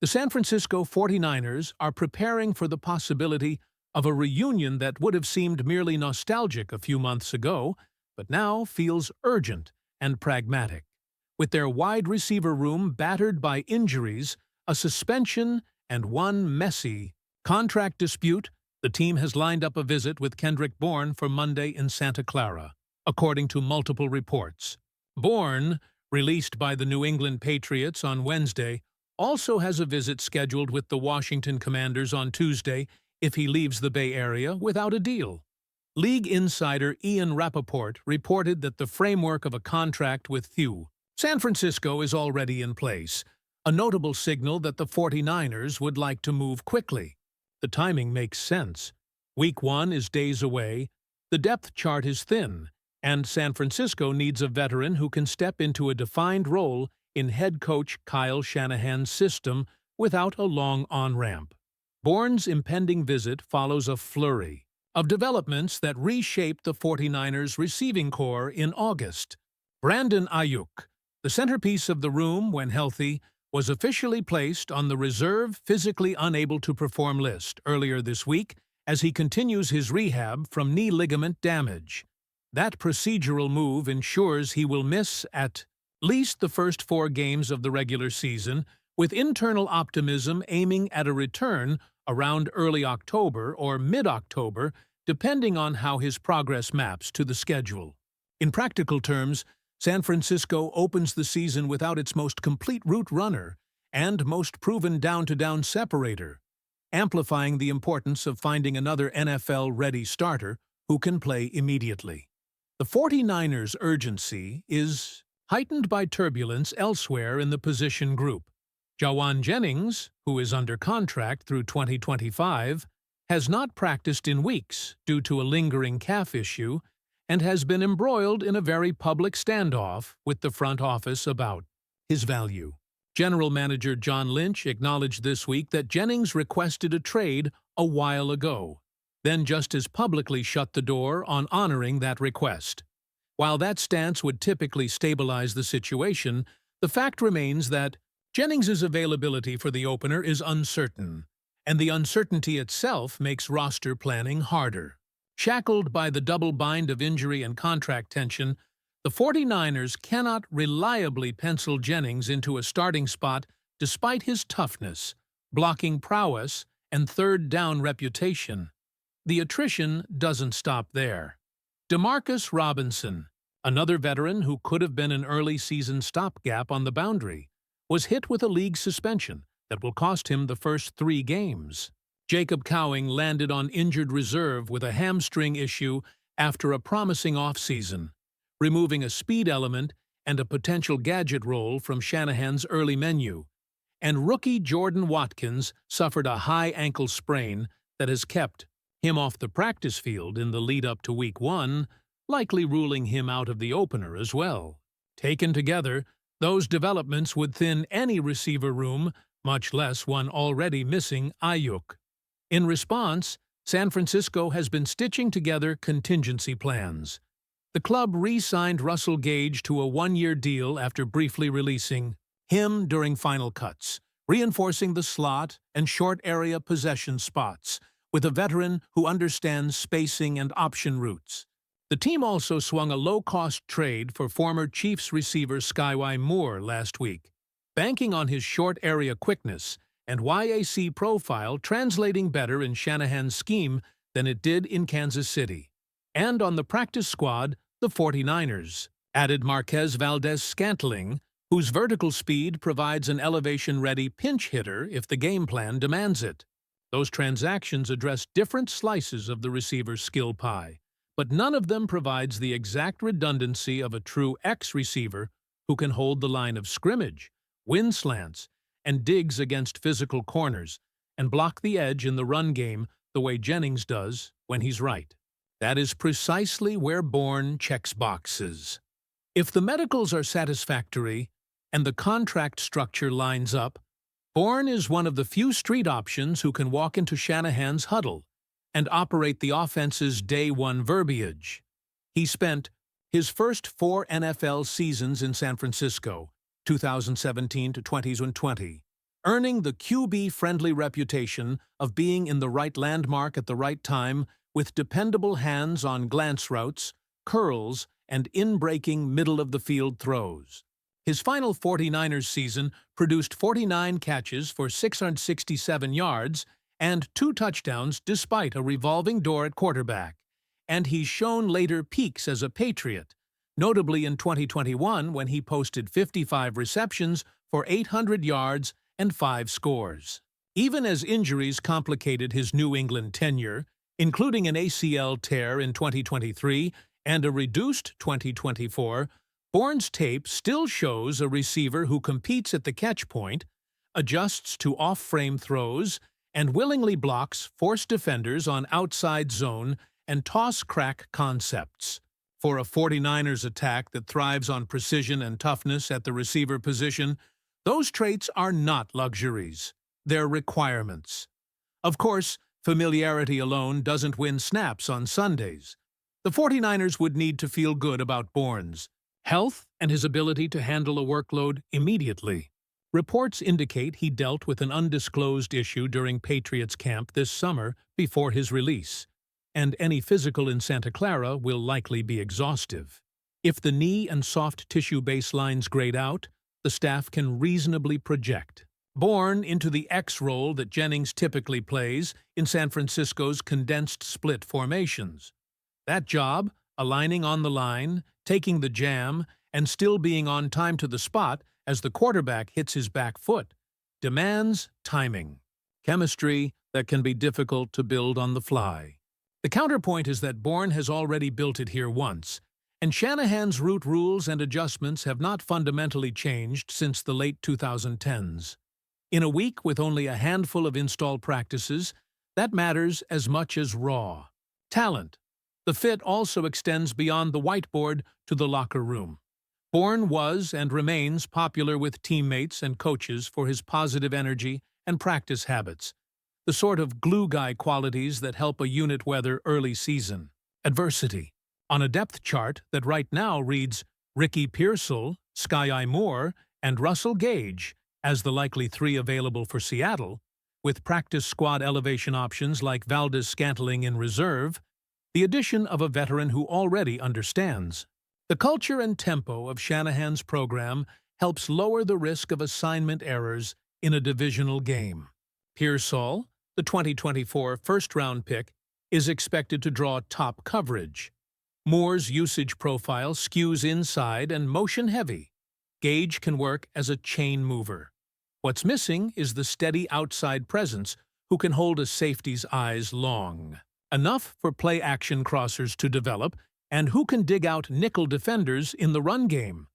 The San Francisco 49ers are preparing for the possibility of a reunion that would have seemed merely nostalgic a few months ago, but now feels urgent and pragmatic. With their wide receiver room battered by injuries, a suspension, and one messy contract dispute, the team has lined up a visit with Kendrick Bourne for Monday in Santa Clara, according to multiple reports. Bourne, released by the New England Patriots on Wednesday, also has a visit scheduled with the Washington Commanders on Tuesday if he leaves the Bay Area without a deal. League insider Ian Rappaport reported that the framework of a contract with San Francisco is already in place, a notable signal that the 49ers would like to move quickly. The timing makes sense. Week 1 is days away, the depth chart is thin, and San Francisco needs a veteran who can step into a defined role in head coach Kyle Shanahan's system without a long on-ramp. Bourne's impending visit follows a flurry of developments that reshaped the 49ers' receiving corps in August. Brandon Ayuk, the centerpiece of the room when healthy, was officially placed on the reserve physically unable to perform list earlier this week as he continues his rehab from knee ligament damage. That procedural move ensures he will miss at least the first 4 games of the regular season, with internal optimism aiming at a return around early October or mid-October, depending on how his progress maps to the schedule. In practical terms, San Francisco opens the season without its most complete route runner and most proven down-to-down separator, amplifying the importance of finding another NFL-ready starter who can play immediately. The 49ers' urgency is heightened by turbulence elsewhere in the position group. Jawan Jennings, who is under contract through 2025, has not practiced in weeks due to a lingering calf issue and has been embroiled in a very public standoff with the front office about his value. General Manager John Lynch acknowledged this week that Jennings requested a trade a while ago, then just as publicly shut the door on honoring that request. While that stance would typically stabilize the situation, the fact remains that Jennings's availability for the opener is uncertain, and the uncertainty itself makes roster planning harder. Shackled by the double bind of injury and contract tension, the 49ers cannot reliably pencil Jennings into a starting spot despite his toughness, blocking prowess, and third-down reputation. The attrition doesn't stop there. Demarcus Robinson, another veteran who could have been an early season stopgap on the boundary, was hit with a league suspension that will cost him the first 3 games. Jacob Cowing landed on injured reserve with a hamstring issue after a promising offseason, removing a speed element and a potential gadget role from Shanahan's early menu. And rookie Jordan Watkins suffered a high ankle sprain that has kept him off the practice field in the lead-up to Week 1, likely ruling him out of the opener as well. Taken together, those developments would thin any receiver room, much less one already missing Ayuk. In response, San Francisco has been stitching together contingency plans. The club re-signed Russell Gage to a 1-year deal after briefly releasing him during final cuts, reinforcing the slot and short area possession spots with a veteran who understands spacing and option routes. The team also swung a low-cost trade for former Chiefs receiver Skyway Moore last week, banking on his short area quickness and YAC profile translating better in Shanahan's scheme than it did in Kansas City. And on the practice squad, the 49ers added Marquez Valdez-Scantling, whose vertical speed provides an elevation-ready pinch hitter if the game plan demands it. Those transactions address different slices of the receiver's skill pie, but none of them provides the exact redundancy of a true X receiver who can hold the line of scrimmage, win slants, and digs against physical corners, and block the edge in the run game the way Jennings does when he's right. That is precisely where Bourne checks boxes. If the medicals are satisfactory and the contract structure lines up, Bourne is one of the few street options who can walk into Shanahan's huddle and operate the offense's day-one verbiage. He spent his first 4 NFL seasons in San Francisco, 2017 to 2020, earning the QB-friendly reputation of being in the right landmark at the right time with dependable hands on glance routes, curls, and in-breaking middle-of-the-field throws. His final 49ers season produced 49 catches for 667 yards and 2 touchdowns despite a revolving door at quarterback, and he's shown later peaks as a Patriot, notably in 2021 when he posted 55 receptions for 800 yards and 5 scores. Even as injuries complicated his New England tenure, including an ACL tear in 2023 and a reduced 2024, Bourne's tape still shows a receiver who competes at the catch point, adjusts to off-frame throws, and willingly blocks forced defenders on outside zone and toss-crack concepts. For a 49ers attack that thrives on precision and toughness at the receiver position, those traits are not luxuries. They're requirements. Of course, familiarity alone doesn't win snaps on Sundays. The 49ers would need to feel good about Bourne's health and his ability to handle a workload immediately. Reports indicate he dealt with an undisclosed issue during Patriots camp this summer before his release, and any physical in Santa Clara will likely be exhaustive. If the knee and soft tissue baselines grade out, the staff can reasonably project Bourne into the X role that Jennings typically plays in San Francisco's condensed split formations. That job, aligning on the line, taking the jam, and still being on time to the spot as the quarterback hits his back foot, demands timing, chemistry that can be difficult to build on the fly. The counterpoint is that Bourne has already built it here once, and Shanahan's route rules and adjustments have not fundamentally changed since the late 2010s. In a week with only a handful of installed practices, that matters as much as raw talent. The fit also extends beyond the whiteboard to the locker room. Bourne was and remains popular with teammates and coaches for his positive energy and practice habits, the sort of glue guy qualities that help a unit weather early season adversity. On a depth chart that right now reads Ricky Pearsall, Sky Moore, and Russell Gage as the likely 3 available for Seattle, with practice squad elevation options like Valdez-Scantling in reserve, the addition of a veteran who already understands the culture and tempo of Shanahan's program helps lower the risk of assignment errors in a divisional game. Pearsall, the 2024 first-round pick, is expected to draw top coverage. Moore's usage profile skews inside and motion-heavy. Gage can work as a chain mover. What's missing is the steady outside presence who can hold a safety's eyes long, enough for play-action crossers to develop, and who can dig out nickel defenders in the run game.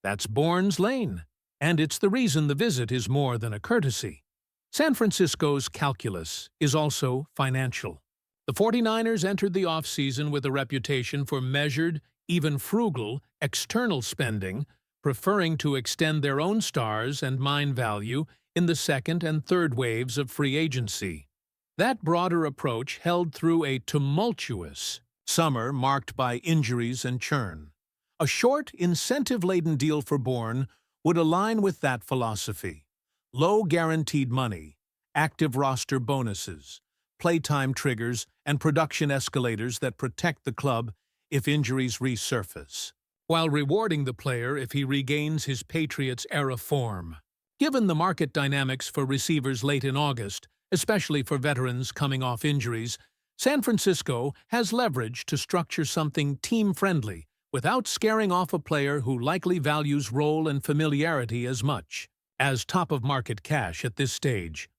That's Bourne's lane, and it's the reason the visit is more than a courtesy. San Francisco's calculus is also financial. The 49ers entered the offseason with a reputation for measured, even frugal, external spending, preferring to extend their own stars and mine value in the second and third waves of free agency. That broader approach held through a tumultuous summer marked by injuries and churn. A short, incentive-laden deal for Bourne would align with that philosophy. Low guaranteed money, active roster bonuses, playtime triggers, and production escalators that protect the club if injuries resurface, while rewarding the player if he regains his Patriots-era form. Given the market dynamics for receivers late in August, especially for veterans coming off injuries, San Francisco has leverage to structure something team-friendly without scaring off a player who likely values role and familiarity as much as top-of-market cash at this stage.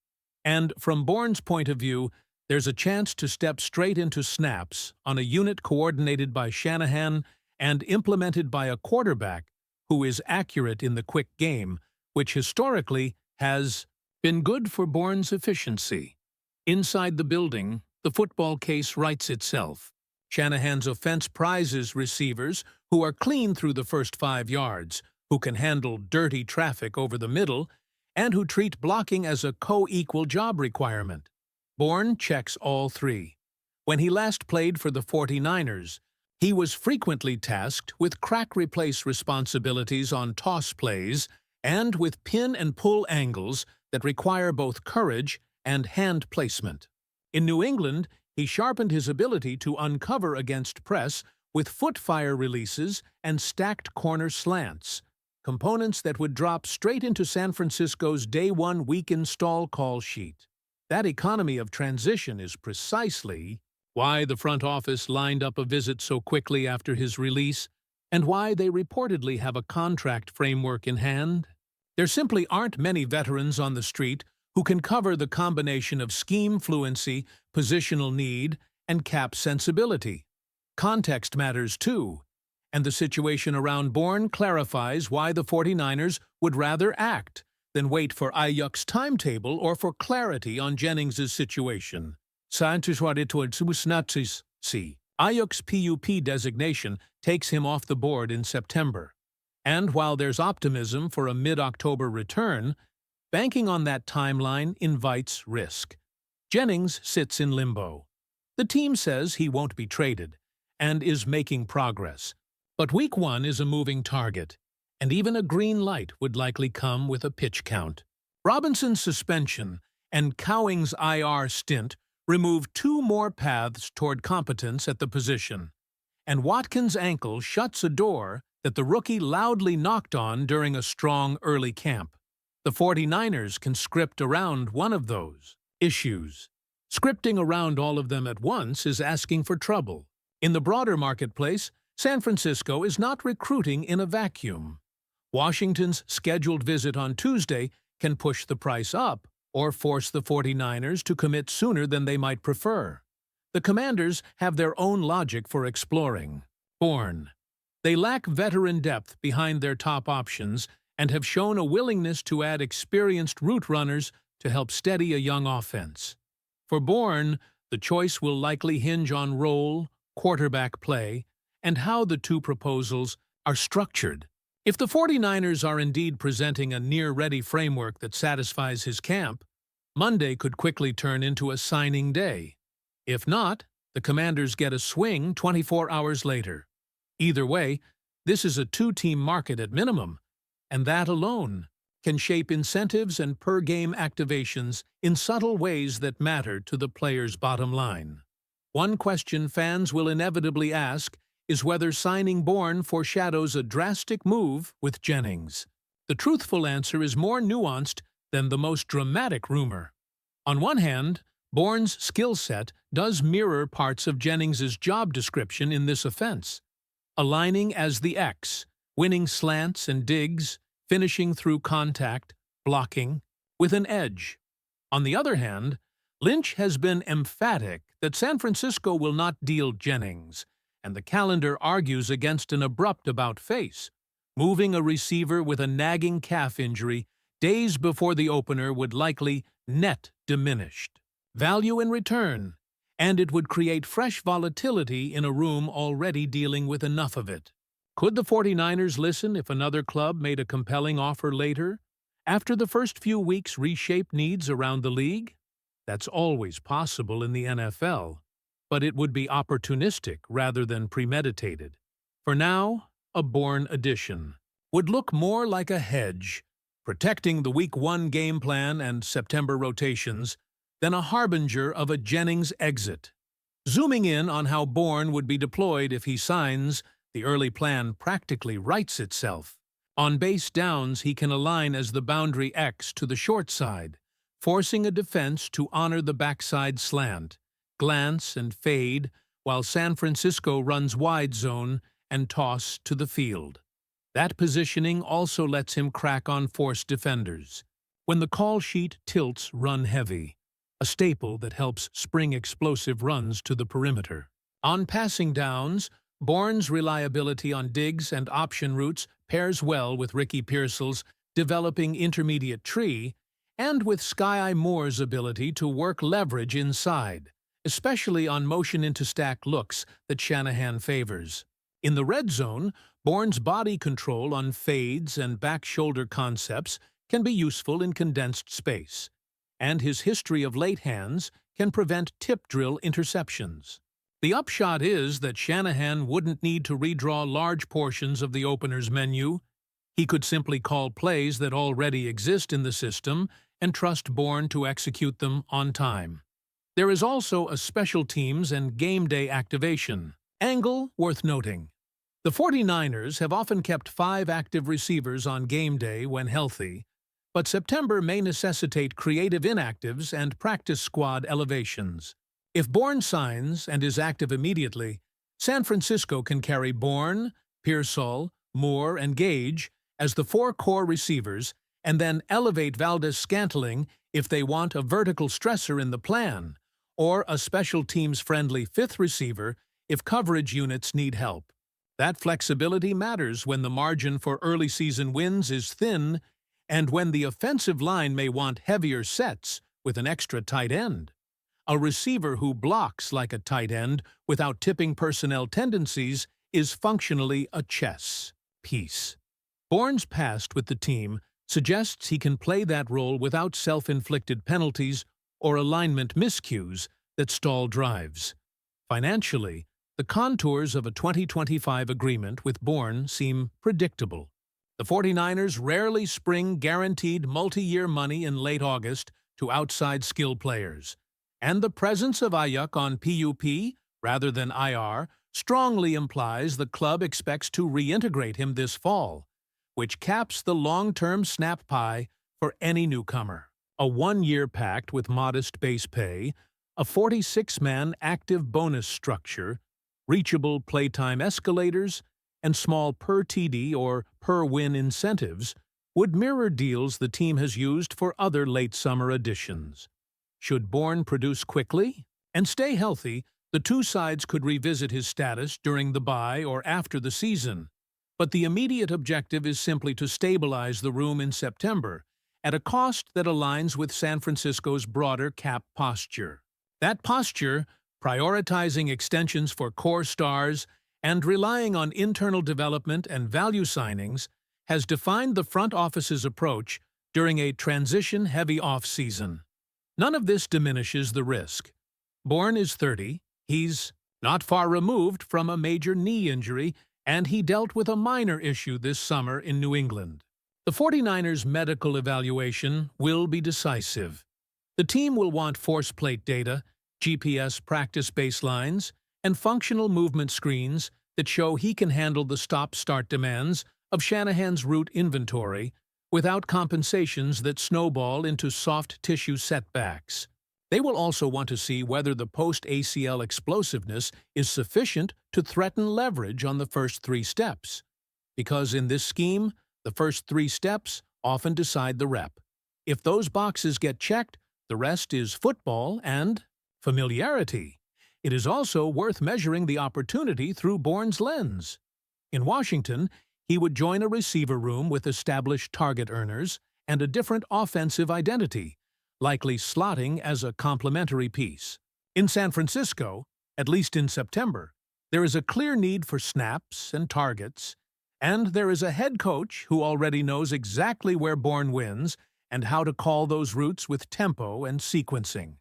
And from Bourne's point of view, there's a chance to step straight into snaps on a unit coordinated by Shanahan and implemented by a quarterback who is accurate in the quick game, which historically has been good for Bourne's efficiency. Inside the building, the football case writes itself. Shanahan's offense prizes receivers who are clean through the first 5 yards, who can handle dirty traffic over the middle, and who treat blocking as a co-equal job requirement. Bourne checks all 3. When he last played for the 49ers, he was frequently tasked with crack-replace responsibilities on toss plays and with pin and pull angles that require both courage and hand placement. In New England, he sharpened his ability to uncover against press with foot-fire releases and stacked corner slants, components that would drop straight into San Francisco's day-one weak install call sheet. That economy of transition is precisely why the front office lined up a visit so quickly after his release, and why they reportedly have a contract framework in hand. There simply aren't many veterans on the street who can cover the combination of scheme fluency, positional need, and cap sensibility. Context matters too, and the situation around Bourne clarifies why the 49ers would rather act than wait for Ayuk's timetable or for clarity on Jennings' situation. Ayuk's PUP designation takes him off the board in September. And while there's optimism for a mid-October return, banking on that timeline invites risk. Jennings sits in limbo. The team says he won't be traded and is making progress. But Week 1 is a moving target, and even a green light would likely come with a pitch count. Robinson's suspension and Cowing's IR stint removed 2 more paths toward competence at the position, and Watkins' ankle shuts a door that the rookie loudly knocked on during a strong early camp. The 49ers can script around one of those issues. Scripting around all of them at once is asking for trouble. In the broader marketplace, San Francisco is not recruiting in a vacuum. Washington's scheduled visit on Tuesday can push the price up or force the 49ers to commit sooner than they might prefer. The Commanders have their own logic for exploring. Bourne. They lack veteran depth behind their top options and have shown a willingness to add experienced route runners to help steady a young offense. For Bourne, the choice will likely hinge on role, quarterback play, and how the 2 proposals are structured. If the 49ers are indeed presenting a near-ready framework that satisfies his camp, Monday could quickly turn into a signing day. If not, the Commanders get a swing 24 hours later. Either way, this is a 2-team market at minimum, and that alone can shape incentives and per-game activations in subtle ways that matter to the player's bottom line. One question fans will inevitably ask is whether signing Bourne foreshadows a drastic move with Jennings. The truthful answer is more nuanced than the most dramatic rumor. On one hand, Bourne's skill set does mirror parts of Jennings' job description in this offense, aligning as the X, winning slants and digs, finishing through contact, blocking, with an edge. On the other hand, Lynch has been emphatic that San Francisco will not deal Jennings, and the calendar argues against an abrupt about-face. Moving a receiver with a nagging calf injury days before the opener would likely net diminished value in return, and it would create fresh volatility in a room already dealing with enough of it. Could the 49ers listen if another club made a compelling offer later, after the first few weeks reshaped needs around the league? That's always possible in the NFL, but it would be opportunistic rather than premeditated. For now, a Bourne addition would look more like a hedge, protecting the Week 1 game plan and September rotations, than a harbinger of a Jennings exit. Zooming in on how Bourne would be deployed if he signs, the early plan practically writes itself. On base downs, he can align as the boundary X to the short side, forcing a defense to honor the backside slant, glance and fade, while San Francisco runs wide zone and toss to the field. That positioning also lets him crack on forced defenders. When the call sheet tilts, run heavy, a staple that helps spring explosive runs to the perimeter. On passing downs, Bourne's reliability on digs and option routes pairs well with Ricky Pearsall's developing intermediate tree and with Sky Moore's ability to work leverage inside, especially on motion into stack looks that Shanahan favors. In the red zone, Bourne's body control on fades and back shoulder concepts can be useful in condensed space, and his history of late hands can prevent tip drill interceptions. The upshot is that Shanahan wouldn't need to redraw large portions of the opener's menu. He could simply call plays that already exist in the system and trust Bourne to execute them on time. There is also a special teams and game day activation angle worth noting. The 49ers have often kept 5 active receivers on game day when healthy, but September may necessitate creative inactives and practice squad elevations. If Bourne signs and is active immediately, San Francisco can carry Bourne, Pearsall, Moore, and Gage as the 4 core receivers and then elevate Valdez-Scantling if they want a vertical stressor in the plan, or a special teams-friendly 5th receiver if coverage units need help. That flexibility matters when the margin for early season wins is thin and when the offensive line may want heavier sets with an extra tight end. A receiver who blocks like a tight end without tipping personnel tendencies is functionally a chess piece. Bourne's past with the team suggests he can play that role without self-inflicted penalties or alignment miscues that stall drives. Financially, the contours of a 2025 agreement with Bourne seem predictable. The 49ers rarely spring guaranteed multi-year money in late August to outside skill players, and the presence of Ayuk on PUP rather than IR strongly implies the club expects to reintegrate him this fall, which caps the long-term snap pie for any newcomer. A 1-year pact with modest base pay, a 46-man active bonus structure, reachable playtime escalators, and small per-TD or per-win incentives would mirror deals the team has used for other late summer additions. Should Bourne produce quickly and stay healthy, the two sides could revisit his status during the bye or after the season, but the immediate objective is simply to stabilize the room in September at a cost that aligns with San Francisco's broader cap posture. That posture, prioritizing extensions for core stars and relying on internal development and value signings, has defined the front office's approach during a transition-heavy off-season. None of this diminishes the risk. Bourne is 30, he's not far removed from a major knee injury, and he dealt with a minor issue this summer in New England. The 49ers' medical evaluation will be decisive. The team will want force plate data, GPS practice baselines, and functional movement screens that show he can handle the stop-start demands of Shanahan's route inventory without compensations that snowball into soft tissue setbacks. They will also want to see whether the post-ACL explosiveness is sufficient to threaten leverage on the first 3 steps, because in this scheme, the first 3 steps often decide the rep. If those boxes get checked, the rest is football and familiarity. It is also worth measuring the opportunity through Bourne's lens. In Washington, he would join a receiver room with established target earners and a different offensive identity, likely slotting as a complementary piece. In San Francisco, at least in September, there is a clear need for snaps and targets, and there is a head coach who already knows exactly where Bourne wins and how to call those routes with tempo and sequencing.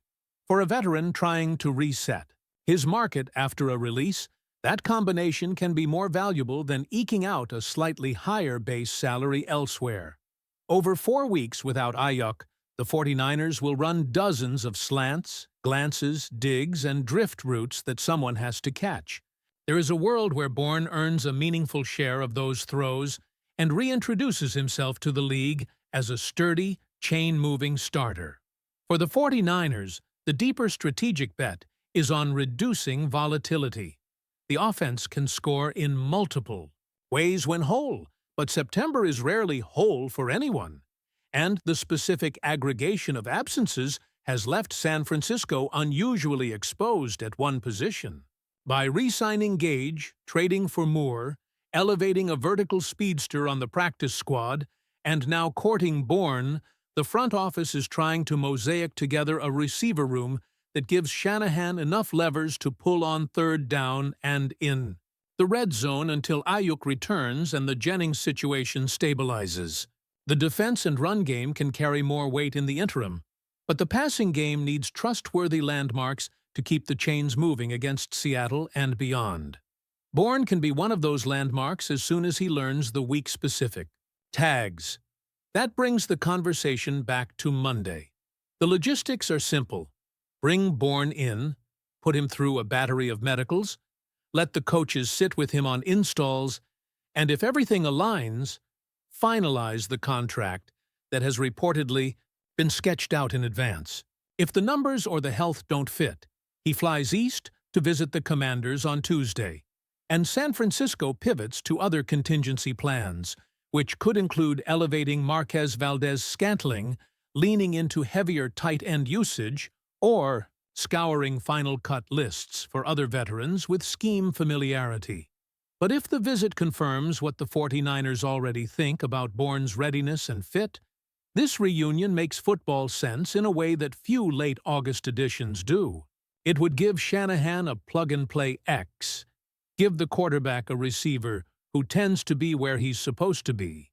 For a veteran trying to reset his market after a release, that combination can be more valuable than eking out a slightly higher base salary elsewhere. Over 4 weeks without Ayuk, the 49ers will run dozens of slants, glances, digs, and drift routes that someone has to catch. There is a world where Bourne earns a meaningful share of those throws and reintroduces himself to the league as a sturdy, chain-moving starter. For the 49ers, the deeper strategic bet is on reducing volatility. The offense can score in multiple ways when whole, but September is rarely whole for anyone, and the specific aggregation of absences has left San Francisco unusually exposed at one position. By re-signing Gage, trading for Moore, elevating a vertical speedster on the practice squad, and now courting Bourne, the front office is trying to mosaic together a receiver room that gives Shanahan enough levers to pull on 3rd down and in the red zone until Ayuk returns and the Jennings situation stabilizes. The defense and run game can carry more weight in the interim, but the passing game needs trustworthy landmarks to keep the chains moving against Seattle and beyond. Bourne can be one of those landmarks as soon as he learns the week-specific tags. That brings the conversation back to Monday. The logistics are simple. Bring Bourne in, put him through a battery of medicals, let the coaches sit with him on installs, and if everything aligns, finalize the contract that has reportedly been sketched out in advance. If the numbers or the health don't fit, he flies east to visit the Commanders on Tuesday, and San Francisco pivots to other contingency plans, which could include elevating Marquez Valdez-Scantling, leaning into heavier tight end usage, or scouring final cut lists for other veterans with scheme familiarity. But if the visit confirms what the 49ers already think about Bourne's readiness and fit, this reunion makes football sense in a way that few late August editions do. It would give Shanahan a plug-and-play X, give the quarterback a receiver who tends to be where he's supposed to be,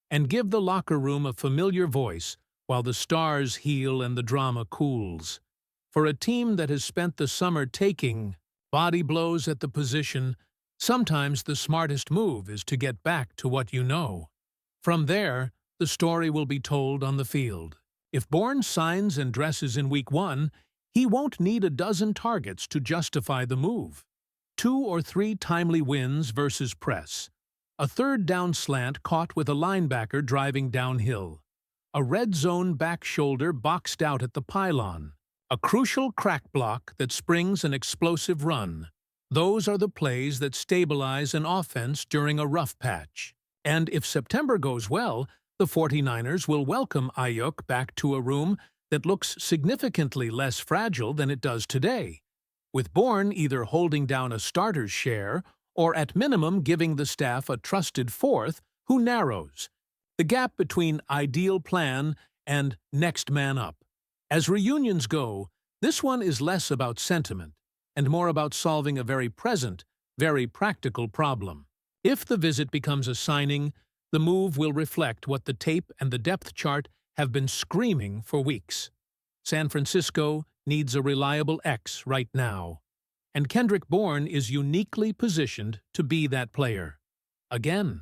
and give the locker room a familiar voice while the stars heal and the drama cools. For a team that has spent the summer taking body blows at the position, sometimes the smartest move is to get back to what you know. From there, the story will be told on the field. If Bourne signs and dresses in Week 1, he won't need a dozen targets to justify the move. 2 or 3 timely wins versus press, a third down slant caught with a linebacker driving downhill, a red zone back shoulder boxed out at the pylon, a crucial crack block that springs an explosive run. Those are the plays that stabilize an offense during a rough patch. And if September goes well, the 49ers will welcome Ayuk back to a room that looks significantly less fragile than it does today, with Bourne either holding down a starter's share or at minimum giving the staff a trusted fourth who narrows the gap between ideal plan and next man up. As reunions go, this one is less about sentiment and more about solving a very present, very practical problem. If the visit becomes a signing, the move will reflect what the tape and the depth chart have been screaming for weeks. San Francisco needs a reliable X right now, and Kendrick Bourne is uniquely positioned to be that player. Again.